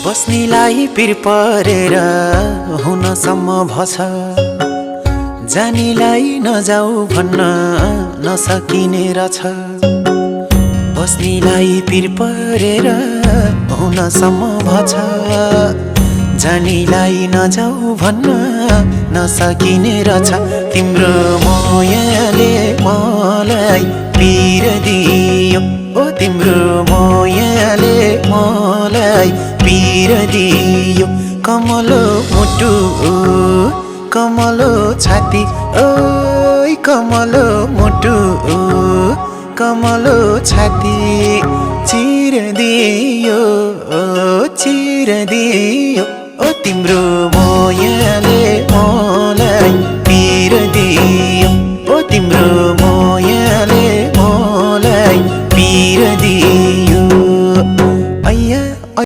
बस्नीलाई पिर परेर हुनसम्म भछ, जानीलाई नजाऊ भन्न नसकिने रछ। बस्नीलाई पिर परेर हुनसम्म भछ, जानीलाई नजाऊ भन्न नसकिने रछ। तिम्रो मायाले मलाई पिर दियो, ओ तिम्रो मायाले मलाई पिर दियो। कमलो मुटु कमलो छाती, ओइ कमलो मुटु कमलो छाती चिर दियो, चिर दियो। ओ तिम्रो मायाले मलाई पिर दियो, ओ तिम्रो